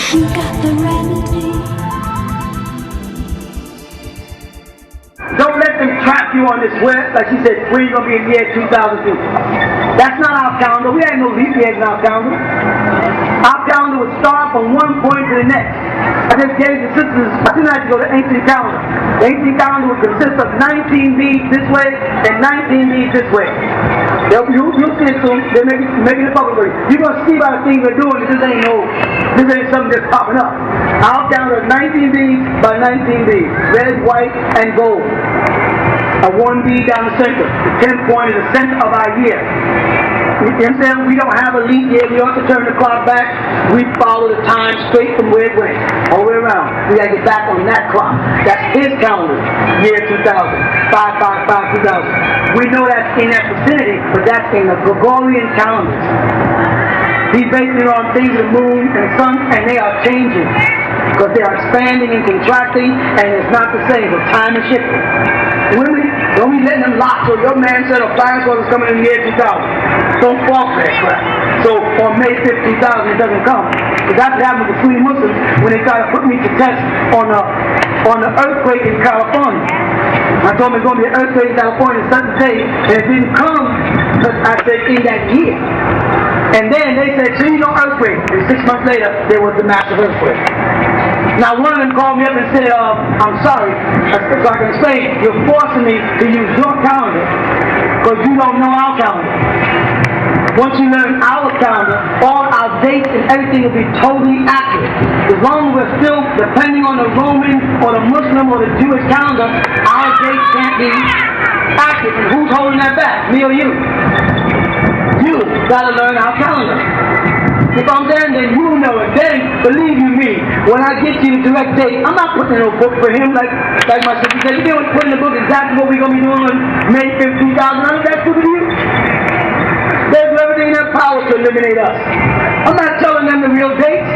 She got the remedy. Don't let them trap you on this web. Like she said, we're going to be in the year 2002. That's not our calendar. We ain't no leap years in our calendar. Our calendar would start from one point to the next. I just gave the sisters, I didn't have to go to ancient calendar. The ancient calendar would consist of 19 beads this way and 19 beads this way. You'll see it soon. They're making it public for you. You're going to see by the things they're doing that this ain't something just popping up. Our calendar is 19 beads by 19 beads. Red, white, and gold. A one bead down the center. The 10th point is the center of our year. You know what I'm saying? We don't have a leap year. We don't have to turn the clock back. We follow the time straight from where it went. All the way around. We got to get back on that clock. That's his calendar. Year 2000. 555 2000. We know that's in that vicinity, but that's in the Gregorian calendars. He's basing it on things of the moon and the sun, and they are changing. Because they are expanding and contracting, and it's not the same. The time is shifting. Women, don't be letting them lock. So your man said a fire was coming in the year 2000. Don't fall for that crap. So on May 5th, 2000, it doesn't come. Because that's what happened between Muslims when they tried to put me to test on the earthquake in California. I told them it's going to be an earthquake in California Sunday day, and it didn't come because I said in that year. And then they said, so you know earthquake. And 6 months later, there was the massive earthquake. Now one of them called me up and said, I'm sorry, so I can explain, you're forcing me to use your calendar because you don't know our calendar. Once you learn our calendar, all our dates and everything will be totally accurate. As long as we're still depending on the Roman or the Muslim or the Jewish calendar, our dates can't be accurate. And who's holding that back, me or you? You gotta learn our calendar. If I'm there, then you know it. Then, believe you me, when I get you the direct date, I'm not putting in a book for him like my sister said. You know, put in the book exactly what we're going to be doing on May 5th, 2000. That's stupid to you. They do everything in their power to eliminate us. I'm not telling them the real dates.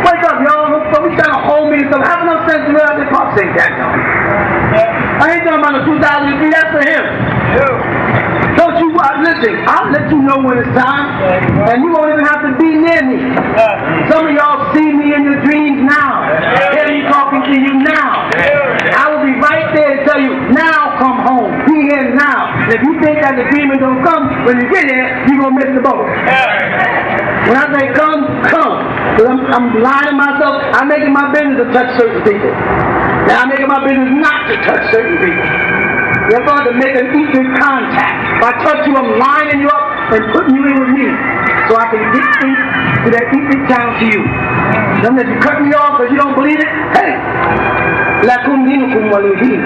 Wake up, y'all. We trying to hold me and stuff. Have enough sense to realize they can't say that, y'all. I ain't talking about the 2003. That's for him. Don't you, listen, I'll let you know when it's time, and you won't even have to be near me. Some of y'all see me in your dreams now. Hear me talking to you now. I will be right there to tell you, now come home. Be here now. And if you think that the dream is going to come, when you get here, you're going to miss the boat. When I say come, come. Because I'm lying to myself. I'm making my business to touch certain people. Now I'm making my business not to touch certain people. You're going to make an equal contact. If I touch you, I'm lining you up and putting you in with me so I can get into that equal channel to you. Then if you cut me off because you don't believe it, hey, lakum dinukum waliyadin.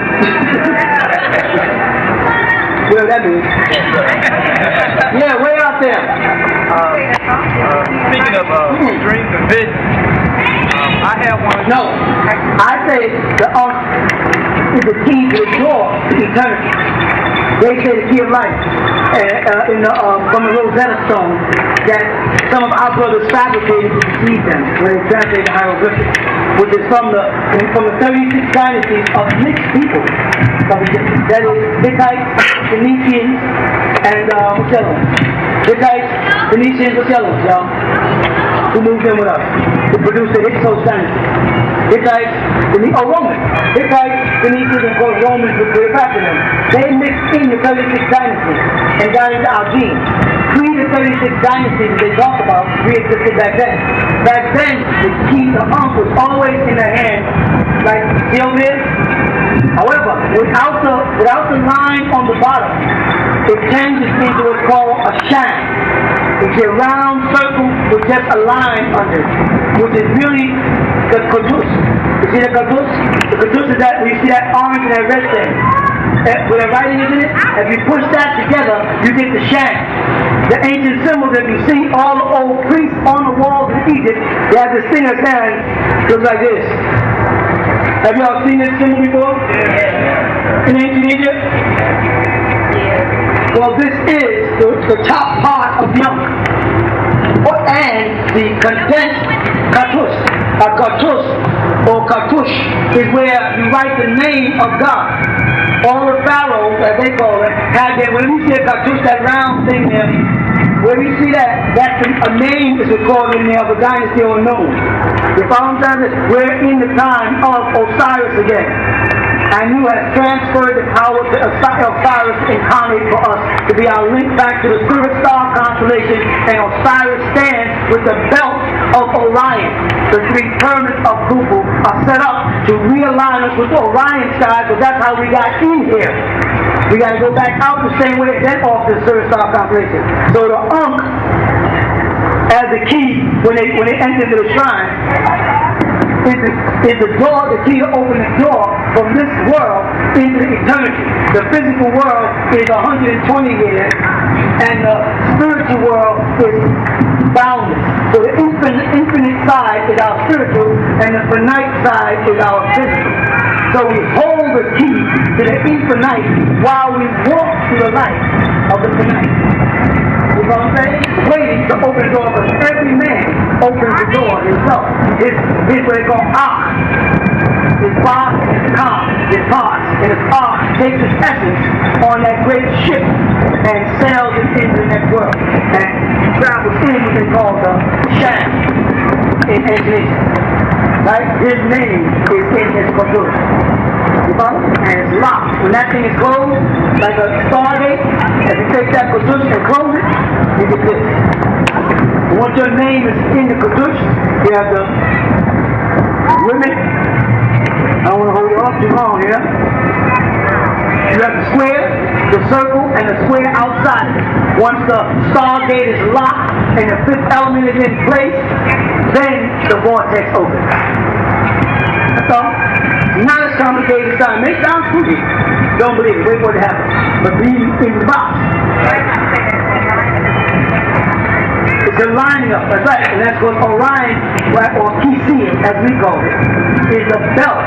Whatever that means. Yeah, way out there. Speaking of dreams and visions, I have one. No, I say the is the key to the door to eternity. They say the key of life from the Rosetta Stone that some of our brothers fabricated to deceive them when they translate the hieroglyphics, which is from the 36 dynasties of mixed people. That is Hittites, Phoenicians, and what's the other one? Hittites, Phoenicians, what's the other one, y'all? Who moved in with us to produce the Hyksos dynasty? Hittites, Romans. Hittites, Phoenicians, and of course Romans with Cleopatra. They mixed in the 36 dynasties and got into our genes. 3 to 36 dynasties that they talk about pre-existed back then. Back then, the key to was always in their hand, like still is. However, without the line on the bottom, it changes into what's called a shank. It's a round circle with just a line under it, which is really the kadush. You see the kadush? The kadush is that, when you see that orange and that red thing, with the writing in it, if you push that together, you get the shank. The ancient symbols that you see all the old priests on the walls in Egypt, they have this thing that's hand, looks like this. Have y'all seen this symbol before? In ancient Egypt? Well, this is the top part of milk, and the condensed cartouche. A cartouche or cartouche is where you write the name of God. All the pharaohs, as they call it, had their, when you see a cartouche, that round thing there, Where you see that, that's a name is recorded in there of a dynasty unknown. The following time is we're in the time of Osiris again. And you have transferred the power to Osiris incarnate for us to be our link back to the Spirit Star constellation. And Osiris stands with the belt of Orion. The three pyramids of Khufu are set up to realign us with the Orion sky, because that's how we got in here. We got to go back out the same way, then off the Spirit Star constellation. So the Ankh, as the key when they enter into the shrine, is the door, the key to open the door from this world into eternity. The physical world is 120 years, and the spiritual world is boundless. So the infinite side is our spiritual, and the finite side is our physical. So we hold the key to the infinite while we walk through the light of the finite. You know what I'm saying? Waiting to open the door, but every man opens the door himself. His what they call ark. His boss, his car, his parts, and his ark takes its essence on that great ship and sails it into the next world. And travels in what they call the Sham in engineering. Right? His name is in his computer. And it's locked. When that thing is closed, like a Stargate, if you take that Kudush and close it, you get this. And once your name is in the Kudush, you have the women. I don't want to hold you up too long here. You have the square, the circle, and the square outside. Once the Stargate is locked and the fifth element is in place, then the vortex opens. That's all. Not as complicated as time. It sounds spooky. Don't believe it. Wait for it to happen. But be in the box. It's a lining up. That's right. And that's what Orion, right, or Kisian, as we call it, is the belt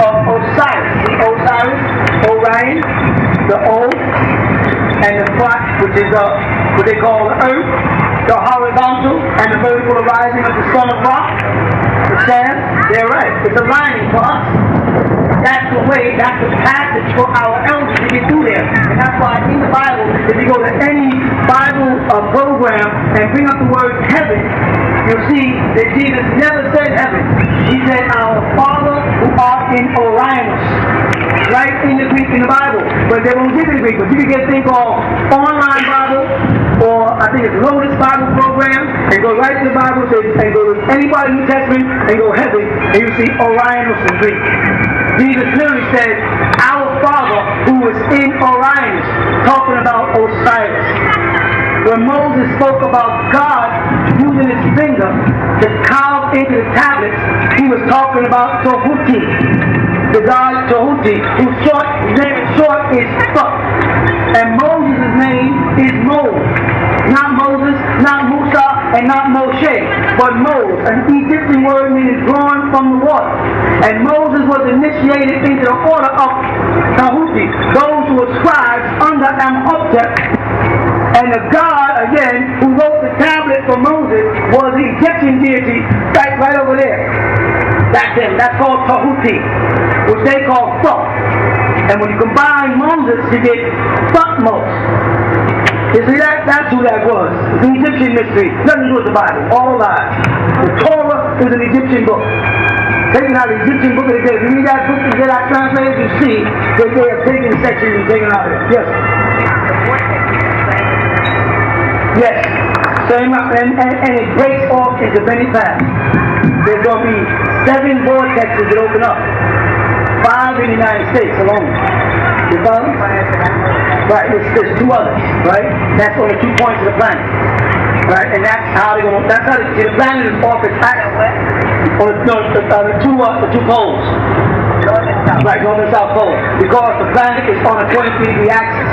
of Osiris. Osiris, Orion, the O, and the Flat, which is what they call the Earth, the horizontal and the vertical rising of the sun of rock. Understand? They're right. It's a lining for us. That's the way, that's the passage for our elders to get through there. And that's why in the Bible, if you go to any Bible program and bring up the word heaven, you'll see that Jesus never said heaven. He said, our Father who art in Orionus. Right in the Greek in the Bible. But they won't give it in Greek. But you can get a thing called Online Bible, or I think it's Lotus Bible Program, and go right to the Bible and go to anybody New Testament and go heaven, and you see Orionus in Greek. Jesus literally said, our Father who is in Orionus, talking about Osiris. When Moses spoke about God using his finger to carve into the tablets, he was talking about Tahuti, the god Tahuti, whose name is Fuck. And Moses' name is Moses. Not Moses, not Musa, and not Moshe, but Moses, an Egyptian word meaning drawn from the water. And Moses was initiated into the order of Tahuti, those who were scribes under Amhotep. And the God, again, who wrote the tablet for Moses was the Egyptian deity right over there. That's him. That's called Tahuti, which they call Thoth. And when you combine Moses, you get Thutmose. You see that? That's who that was. It's an Egyptian mystery. Nothing to do with the Bible. All lies. The Torah is an Egyptian book. Taking out the Egyptian book of the day. If you read that book and get out translated, you see that they have taken sections and taken out of it. Yes. Yes. Same up, and it breaks off into many paths. There's going to be 7 vortexes that open up. 5 in the United States alone. You follow? Right, there's 2 others, right? That's on the 2 points of the planet. Right, and that's how they're going to, that's how the planet is off its axis. On the 2 poles. Right, north and south pole. Because the planet is on a 23-degree axis.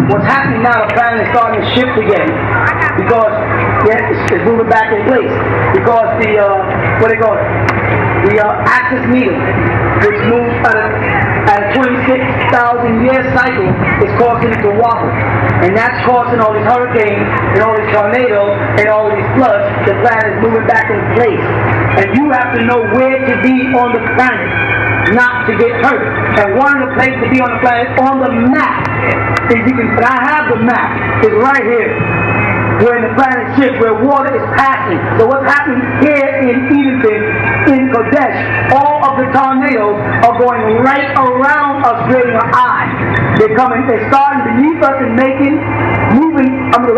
What's happening now, the planet is starting to shift again. Because it's moving back in place. Because the, what they call it? The axis needle, which moves at a 26,000 year cycle, is causing it to wobble. And that's causing all these hurricanes and all these tornadoes and all these floods. The planet is moving back in place. And you have to know where to be on the planet, not to get hurt. And one of the places to be on the planet on the map is and I have the map. It's right here. We're in the planet ship where water is passing. So what's happening here in Edenton, in Kodesh, all of the tornadoes are going right around us, creating an eye. They're starting beneath us and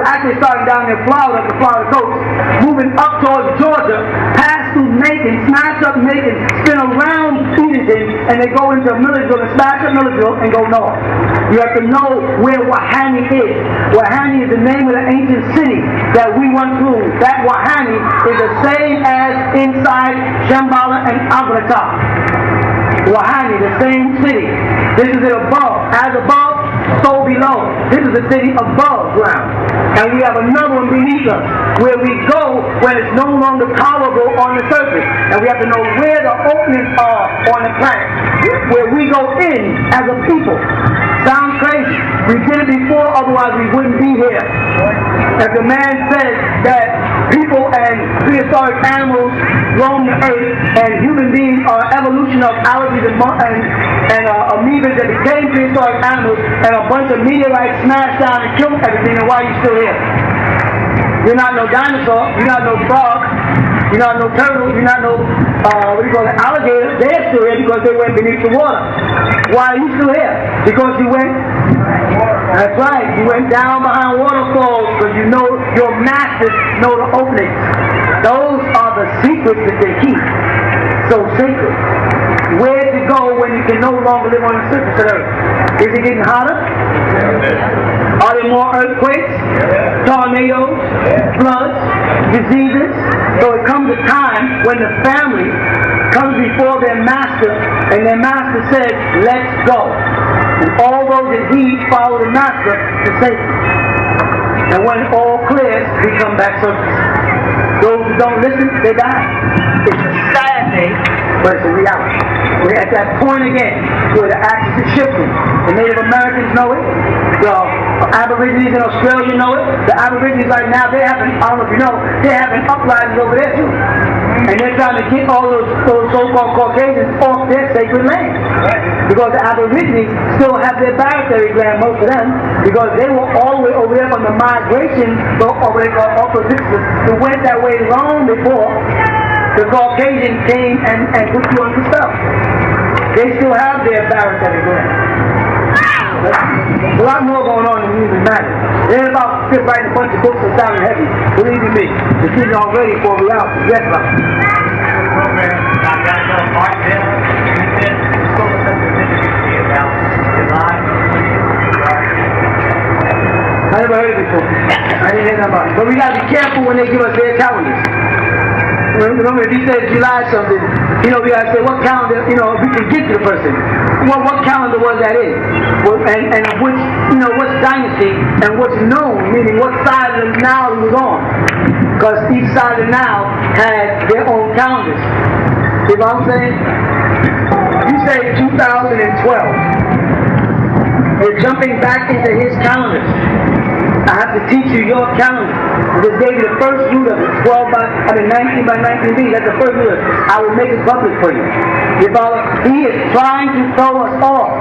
actually starting down in Florida, the Florida coast, moving up towards Georgia, pass through Macon, smash up Macon, spin around Edenton, and they go into Millersville and smash up Millersville and go north. You have to know where Wahani is. Wahani is the name of the ancient city that we once ruled. That Wahani is the same as inside Shambhala and Agratar. Wahani, the same city. This is it above. As above, so below. This is the city above ground. And we have another one beneath us, where we go when it's no longer tolerable on the surface. And we have to know where the openings are on the planet, where we go in as a people. Sounds crazy. We did it before, otherwise we wouldn't be here. If the man says that people and prehistoric animals roam the earth and human beings are an evolution of allergies and amoebas that became prehistoric animals, and a bunch of meteorites smashed down and killed everything, and why are you still here? You're not no dinosaur, you're not no frog, you're not no turtle, you're not no, alligator. They're still here because they went beneath the water. Why are you still here? Because you went, that's right, you went down behind waterfalls because you know your masters know the openings. Those are the secrets that they keep. So sacred. Where to go when you can no longer live on the surface of the earth? Is it getting hotter? Are there more earthquakes? Tornadoes? Floods? Diseases? So it comes a time when the family comes before their master, and their master says, let's go. And all those that heed follow the master to safety. And when all clears, we come back surface. Those who don't listen, they die. It's a sad thing, but it's a reality. We're at that point again where the axis is shifting. The Native Americans know it. The Aborigines in Australia know it. The Aborigines right now, I don't know if you know, they're having uprisings over there too. And they're trying to get all those so-called Caucasians off their sacred land. Because the Aborigines still have their barytheric gland, most of them, because they were all the way over there from the migration, or what they call oppositions, who went that way long before the Caucasians came and put you on the spell. They still have their barytheric gland. There's a lot more going on than music matters. They're about to write a bunch of books that sound heavy. Believe you me, the kids are ready for reality. Yes, sir. I never heard it before. I didn't hear nothing about it. But we got to be careful when they give us their calendars. Remember, if he says July something, we got to say what calendar, we can get to the person. What calendar was that in? And which, what's dynasty and what's known, meaning what side of the Nile he was on. Because each side of the Nile had their own calendars. See what I'm saying? You say 2012. You're jumping back into his calendars. I have to teach you your calendar. I just gave you the first root of it, 19 by 19B. That's the first root of it. I will make it public for you. You follow? He is trying to throw us off.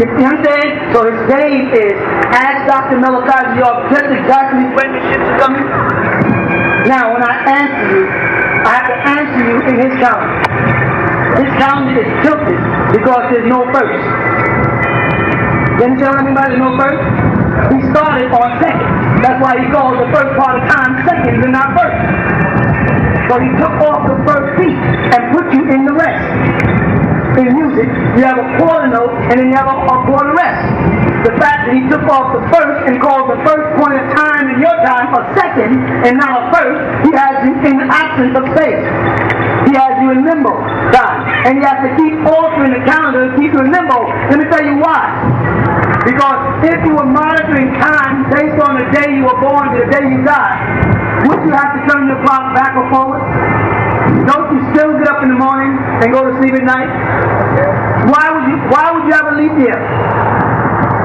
You understand? So his name is Ask Dr. Malachi, just exactly when the ships are coming. Now, when I answer you, I have to answer you in his calendar. His calendar is tilted because there's no first. Didn't tell anybody there's no first? He started on second. That's why he calls the first part of time second and not first. So he took off the first beat and put you in the rest. In music, you have a quarter note and then you have a quarter rest. The fact that he took off the first and called the first point of time in your time a second and not a first, he has you in the absence of space. He has you in limbo time. And he has to keep altering the calendar to keep you in limbo. Let me tell you why. Because if you were monitoring time based on the day you were born to the day you died, would you have to turn your clock back or forward? Don't you still get up in the morning and go to sleep at night? Why would you have a leap year?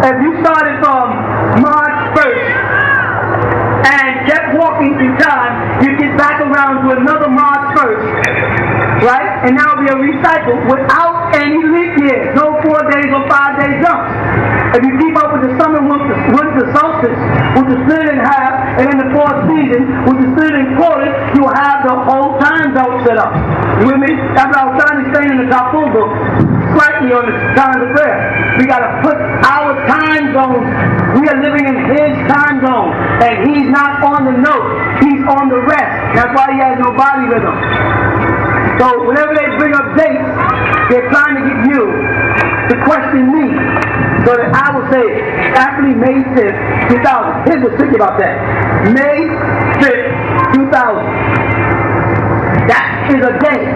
If you started from March 1st and kept walking through time, you get back around to another March 1st, right? And now it'll be a recycle without any leap years. No 4 days or 5 day jumps. If you keep up with the summer, winter solstice, with the split in half, and in the fourth season, with the split in quarters, you will have the whole time belt set up. You with me? That's what I was trying to explain in the top full book, slightly on the time of prayer. We got to put our time zones. We are living in his time zone, and he's not on the note. He's on the rest. That's why he has no body rhythm. So whenever they bring up dates, they're trying to get you to question me, so that I will say, actually May 5th, 2000. Here's what's tricky about that. May 5th, 2000. That is a day.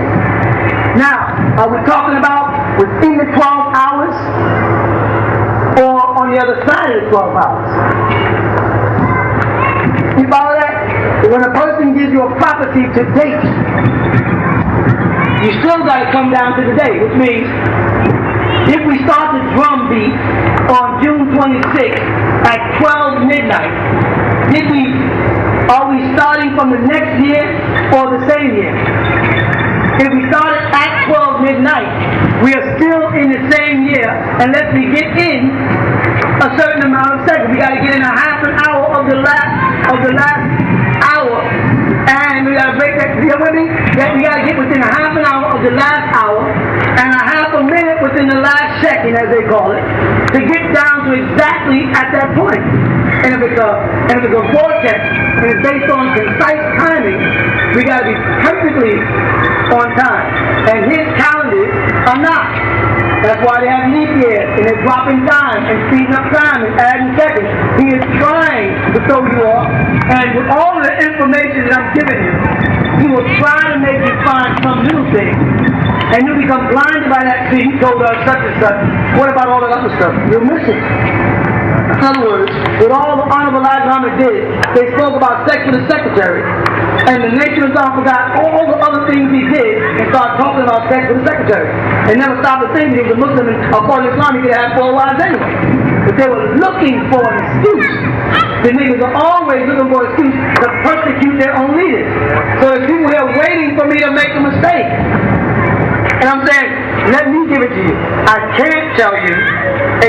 Now, are we talking about within the 12 hours or on the other side of the 12 hours? You follow that? When a person gives you a prophecy to date, you still got to come down to the day, which means if we start the drum beat on June 26th at 12 midnight, are we starting from the next year or the same year? If we started at 12 midnight, we are still in the same year unless we get in a certain amount of seconds. We got to get in a half an hour of the last hour. And we got to break that, you know what I mean? That we got to get within a half an hour of the last hour and a half a minute within the last second, as they call it, to get down to exactly at that point. And if it's a vortex and it's based on concise timing, we got to be perfectly on time. And his calendars are not. That's why they have leap years and they're dropping time and speeding up time and adding seconds. He is trying to throw you off, and with all the information that I'm giving you, he will try to make you find some little thing. And you become blinded by that. See, he told us such and such. What about all that other stuff? You'll miss it. In other words, with all the Honorable Elijah Muhammad did, they spoke about sex with the secretary. And the nation of Islam forgot all the other things he did and started talking about sex with the secretary. They never stopped to think he was a Muslim, and according to Islam he could have 4 wives anyway. But they were looking for an excuse. The niggas are always looking for an excuse to persecute their own leaders. So there's people here waiting for me to make a mistake. And I'm saying, let me give it to you. I can't tell you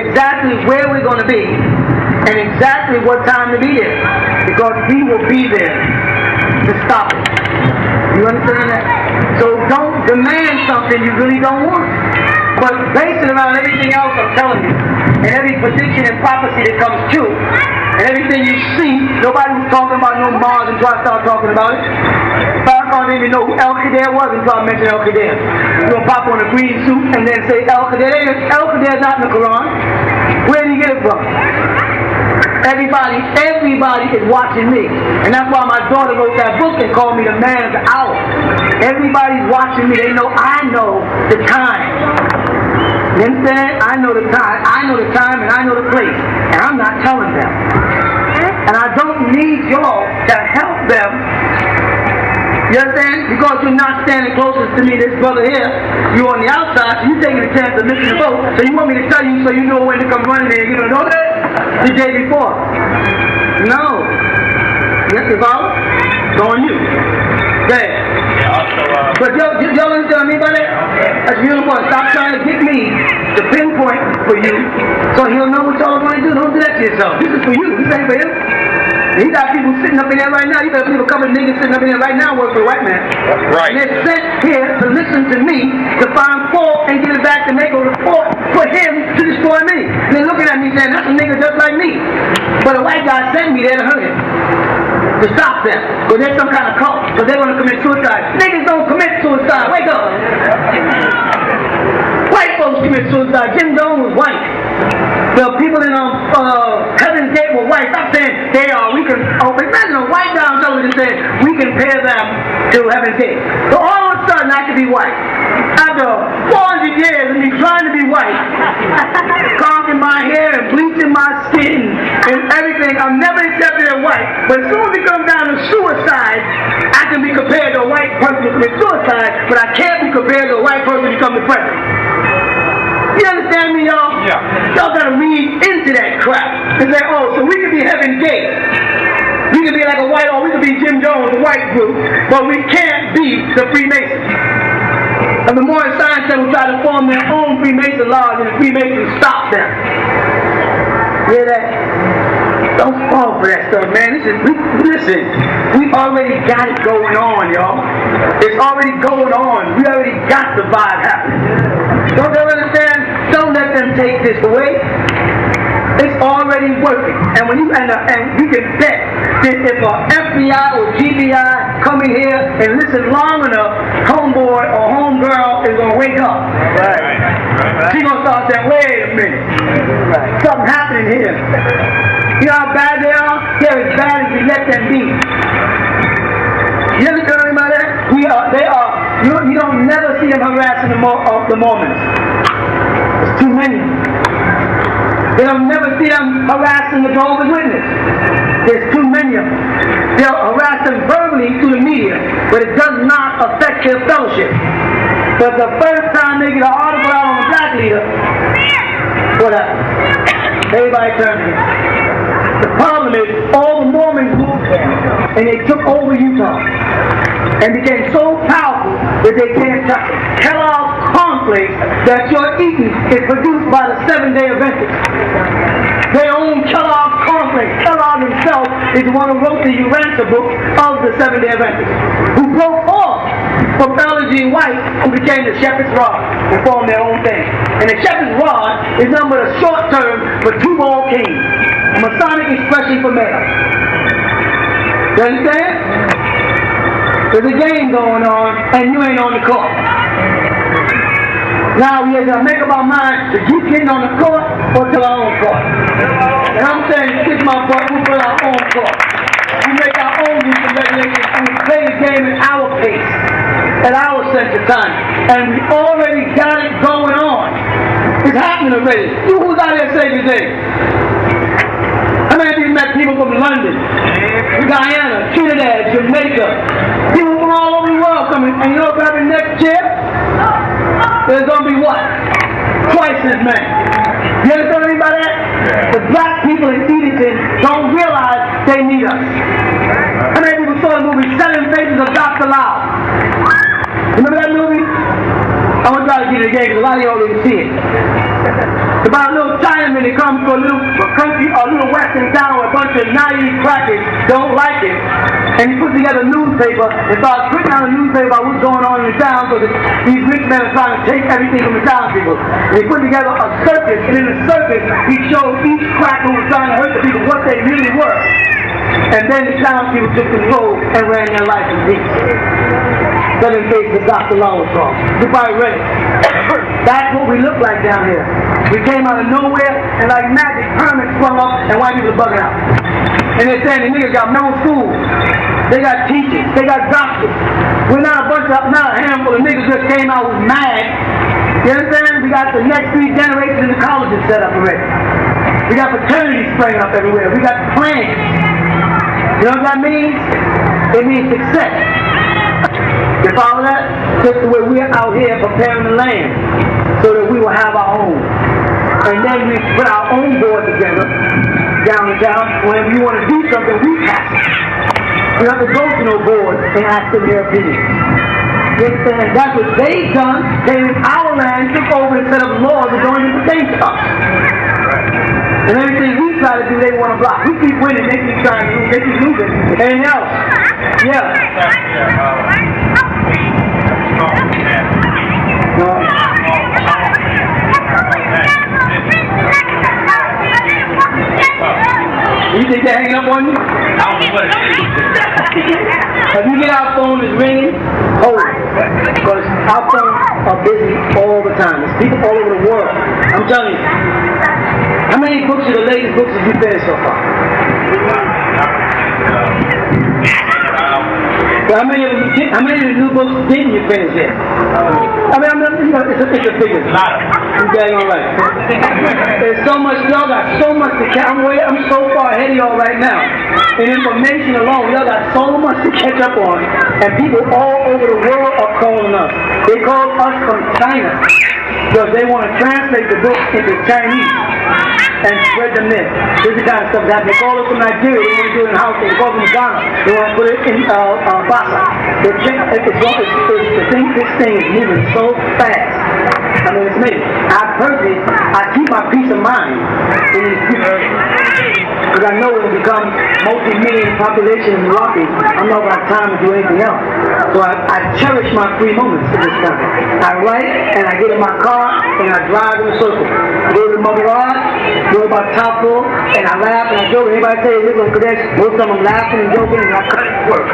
exactly where we're going to be and exactly what time to be there, because we will be there to stop it. You understand that? So don't demand something you really don't want. But base it around everything else I'm telling you, and every prediction and prophecy that comes true, and everything you see. Nobody was talking about no Mars until I started talking about it. Farrakhan didn't even know who El Qadir was until I mentioned El Qadir. You're going to pop on a green suit and then say El Qadir. El Qadir's not in the Quran. Where did he get it from? Everybody is watching me. And that's why my daughter wrote that book and called me the man of the hour. Everybody's watching me. They know I know the time. You understand? I know the time. I know the time and I know the place. And I'm not telling them. And I don't need y'all to help them. You understand? Because you're not standing closest to me, this brother here. You're on the outside, so you're taking a chance of missing the boat. So you want me to tell you so you know when to come running in and give it a notice the day before. No. Yes, it's all? It's on you. There. But y'all understand what I mean by that? That's real important. Stop trying to get me to pinpoint for you so he'll know what y'all are going to do. Don't do that to yourself. This is for you. This ain't for him. He got people sitting up in there right now. You got a couple of niggas sitting up in there right now working for a white man. That's right. And they're sent here to listen to me, to find fault and get it back to make a report for him to destroy me. And they're looking at me saying, that's a nigga just like me. But a white guy sent me there to hurt him. To stop them. Because there's some kind of cult. Because they're going to commit suicide. Niggas don't commit suicide. Wake up. White folks commit suicide. Jim Jones was white. The people in Heaven's Gate were white. Stop saying they are. We can. Imagine a white guy on television saying we compare them to Heaven's Gate. So all of a sudden I could be white. After 400 years of me trying to be white, carving my hair and bleaching my skin and everything, I'm never accepted as white. But as soon as it comes down to suicide, I can be compared to a white person who commits suicide, but I can't be compared to a white person who becomes the president. You understand me, y'all? Yeah. Y'all gotta read into that crap and say, oh, so we can be Heaven's Gate. We can be like a white, or we can be Jim Jones, the white group, but we can't be the Freemasons. And the more science will try to form their own Freemason laws, and the Freemasons stop them. Hear that? Don't fall for that stuff, man. Listen, we already got it going on, y'all. It's already going on. We already got the vibe happening. Don't they understand? Don't let them take this away. It's already working. And when you and we can bet that if a FBI or GBI come in here and listen long enough, homeboy or homegirl is gonna wake up. Right. She's gonna start saying, wait a minute. Right. Something happening here. You know how bad they are? They're as bad as we let them be. You understand what I mean by that? They are, you don't never see them harassing the Mormons. There's too many. You don't never see them harassing the Jehovah's Witnesses. There's too many of them. They'll harass them verbally through the media, but it does not affect their fellowship. But the first time they get an article out on the black leader, what happens? Everybody turns to him. The problem is, all the Mormons moved there, and they took over Utah, and became so powerful that they can't touch it. Kellogg's cornflakes that you're eating is produced by the Seventh-day Adventists. They own Kellogg's cornflakes. Kellogg himself is the one who wrote the Urantia book of the Seventh-day Adventists, who broke off from Ellen G. White, who became the Shepherd's Rod and formed their own thing. And the Shepherd's Rod is nothing but a short term for two-ball kings. A Masonic expression for male. You understand? There's a game going on, and you ain't on the court. Now we have to make up our mind to keep getting on the court or to our own court. And I'm saying, kick my butt, we put our own court. We make our own rules and regulations, and we play the game at our pace, at our sense of time. And we already got it going on. It's happening already. Who's out there saving the day? How many of you met people from London, Guyana, Trinidad, Jamaica? People from all over the world coming, and you know what happened next year? There's going to be what? Twice as many. You understand what I mean by that? The black people in Edenton don't realize they need us. How many people saw the movie Seven Faces of Dr. Lau? Remember that movie? I'm going to try to get it again because a lot of y'all didn't see it. It's about a little Chinaman that comes to a little country, a little western town where a bunch of naive crackers don't like it. And he puts together a newspaper and starts putting out a newspaper about what's going on in the town because these rich men are trying to take everything from the town people. And he put together a circus, and in the circus he showed each cracker who was trying to hurt the people what they really were. And then the town people took control and ran their life in peace. Seven Faces of Dr. Lau was wrong. You're probably ready. That's what we look like down here. We came out of nowhere, and like magic, hermits sprung up, and white people bugging out. And they're saying the niggas got no schools. They got teachers. They got doctors. We're not a handful of niggas just came out with mad. You understand? We got the next 3 generations in the colleges set up already. We got fraternities spraying up everywhere. We got plans. You know what that means? It means success. You follow that? Just the way we're out here preparing the land so that we will have our own. And then we put our own board together down in town. Whenever you want to do something, we pass it. We don't have to go to no board and ask them their opinion. And that's what they've done. They in our land took over and set up laws that don't even pertain to us. And everything we try to do, they want to block. We keep winning, they keep trying to lose, they keep losing. Anything else? Yeah. No. You think they're hanging up on you? I don't know what it is. If you get our phone is ringing, hold it. Because our phones are busy all the time. There's people all over the world. I'm telling you. How many books are the latest books have you finished so far? How many of the new books didn't you finish yet? It's a figure. You got it all right. There's so much, y'all got so much to catch. I'm so far ahead of y'all right now. In information alone, y'all got so much to catch up on. And people all over the world are calling us. They call us from China because they want to translate the book into Chinese and spread the myth. This is the kind of stuff that they call us from Nigeria. They want to do it in house. They call it from Ghana. They want to put it in Basa. This thing is moving so fast. I mean, it's amazing. I keep my peace of mind in these people. Because I know it will become multi-million population in Milwaukee. I'm not going to have time to do anything else. So I cherish my free moments at this time. I write and I get in my car and I drive in a circle. I go to the Mother Art, go about top floor, and I laugh and I joke. Anybody say they're going to connect, most of them laughing and joking, and I cut it to work.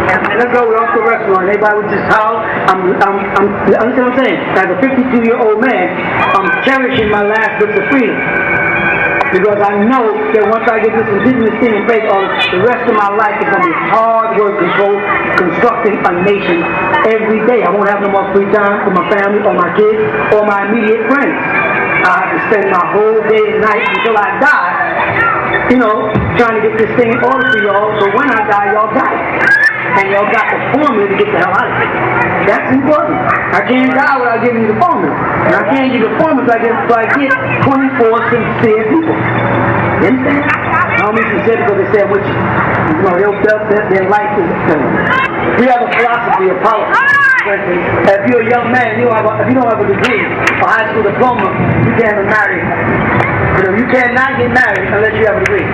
And let's go off the restaurant. Everybody was just howl. Understand what I'm saying? As a 52-year-old man, I'm cherishing my last bits of freedom. Because I know that once I get this indigenous thing in place, the rest of my life is going to be hard work constructing a nation every day. I won't have no more free time for my family or my kids or my immediate friends. I have to spend my whole day and night until I die, trying to get this thing in order for y'all, so when I die, y'all die. And y'all got the formula to get the hell out of it. That's important. I can't die without giving you the formula. And I can't give you the formula until I get 24 sincere people. You understand? I don't mean sincere because they say which, their life is. We have a philosophy of politics. If you're a young man, if you don't have a degree or high school diploma, you can't get married. You cannot get married unless you have a degree.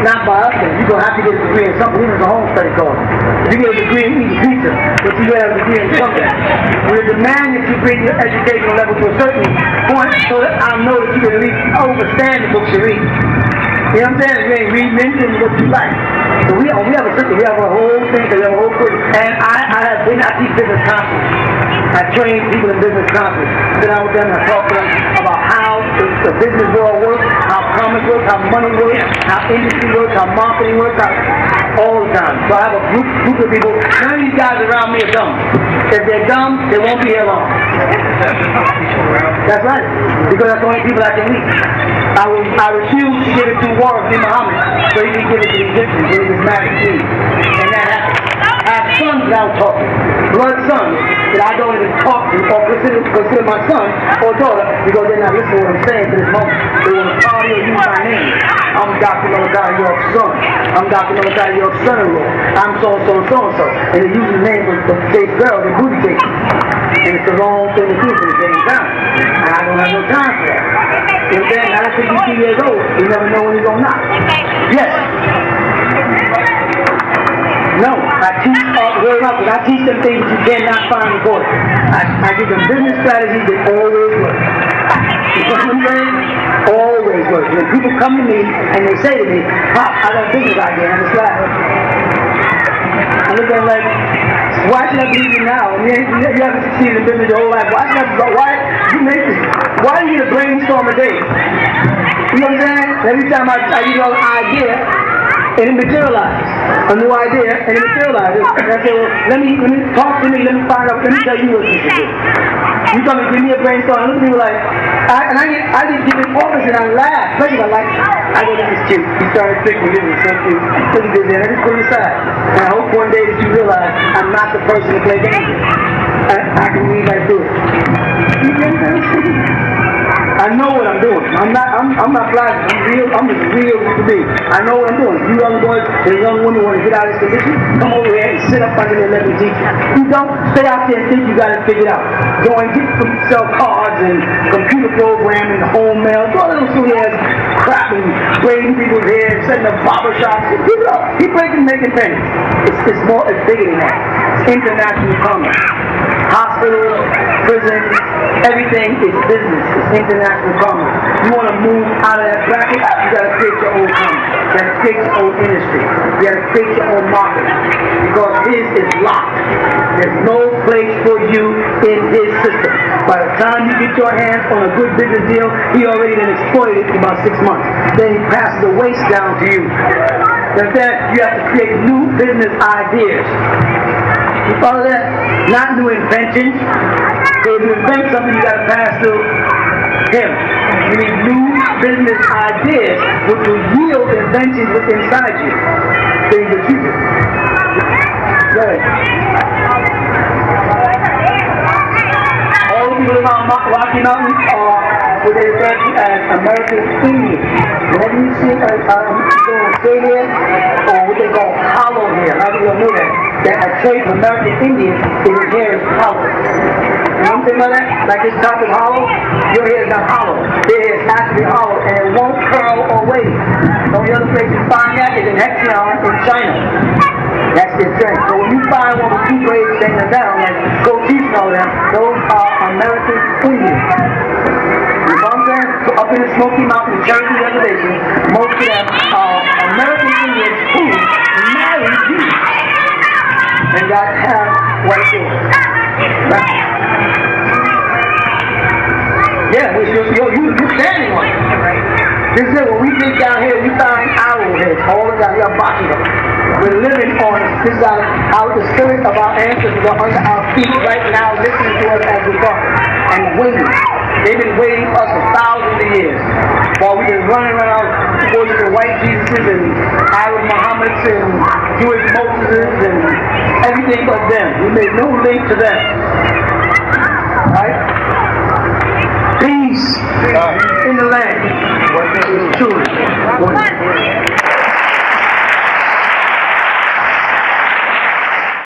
Not by us, you're going to have to get a degree in something, even a home study course. You get a degree in eating pizza, but you have a degree in something. We demand that you bring your educational level to a certain point so that I know that you can at least understand the books you read. You know what I'm saying? You ain't reading into what you like. So we have a system, we have a whole thing, we have a whole thing. And I teach business conferences. I train people in business conferences. Sit down with them and talk to them about how the business world works, how commerce works, how money works, how industry works, how marketing works, all the time. So I have a group of people. None of these guys around me are dumb. If they're dumb, they won't be here long. That's right. Because that's the only people I can meet. I refuse to give it to Warren bin Muhammad so he can give it to the Egyptians when he was married to. And that happened. I have sons that I'm talking. Blood sons that I don't even talk to or consider my son or daughter because they're not listening to what I'm saying to this moment. They want to party or use my name. I'm Dr. Malachi, your son. I'm Dr. Malachi, your son-in-law. I'm so-and-so and so-and-so. And they use the name of the fake girl, the booty cake. And it's the wrong thing to do for the same time. And I don't have no time for that. You know what I'm saying? Now at 52 years old, you never know when he's going to knock. Yes. No, I teach I teach them things you cannot find recorded. I give them business strategies that always work. You know what I'm saying? Always work. When people come to me and they say to me, Pop, I got a business idea, and I'm just laughing. I look at them like, why should I believe you now? You haven't succeeded in business your whole life. Why do you get a brainstorm a day? You know what I'm saying? Every time I give you an idea, and it materializes. A new idea, and it materializes. And I say, well, let me talk to me, let me find out, let me tell you what you should do. You come and give me a brainstorm, and look at me like, I just give it offers and I laugh. Especially if I go, this is cute. You started thinking this is so cute. Look at this, and I just put it aside. And I hope one day that you realize I'm not the person to play games with. I can read right through it. You get that? I know what I'm doing. I'm not blind. I'm as real as to be. I know what I'm doing. You young boys and young women want to get out of this condition, come over here and sit up under there and let me teach you. You don't stay out there and think you got it figured out. Go and sell cards and computer programming, home mail, all those silly ass crap and braiding people's hair, setting up barber shops. Keep it up. Keep making pennies. It's bigger than that. It's international commerce. Hospitals, prisons, everything is business. It's international commerce. You want to move out of that bracket, you got to create your own commerce. You got to create your own industry. You got to create your own market. Because his is locked. There's no place for you in his system. By the time you get your hands on a good business deal, he already been exploited it for about 6 months. Then he passes the waste down to you. You have to create new business ideas. You follow that? Not new inventions. So if you invent something, you got to pass through him. You need new business ideas which will yield inventions within inside you. Things that you do. Right. All the people around Rocky Mountain are what they refer to as American Indians. Whenever you see Australia or what they call hollow hair, how do you know that? That a trait of American Indians is hair is hollow. You know what I'm something like that, like this top is hollow, your hair is not hollow. Your hair is actually hollow and it won't curl or wave. The only other place you find that is in Hexion in China. That's their strength. So when you find one with two braids hanging down, like goatees and all that, those are American Indians. You know what I'm saying? So up in the Smoky Mountain Cherokee Reservation, most of them are American Indians who married Jews and got half white children. Right? Yeah, you're standing on it. This is when we dig down here, we find arrowheads all down here, boxes of them. We're living on it. This is the spirit of our ancestors are under our feet right now, listening to us as we talk and waiting. They've been waiting for us for thousands of years. While we've been running around worshiping white Jesuses and Arab Muhammads and Jewish Moses and everything but them. We made no link to them. Right? Peace in the land. Truly.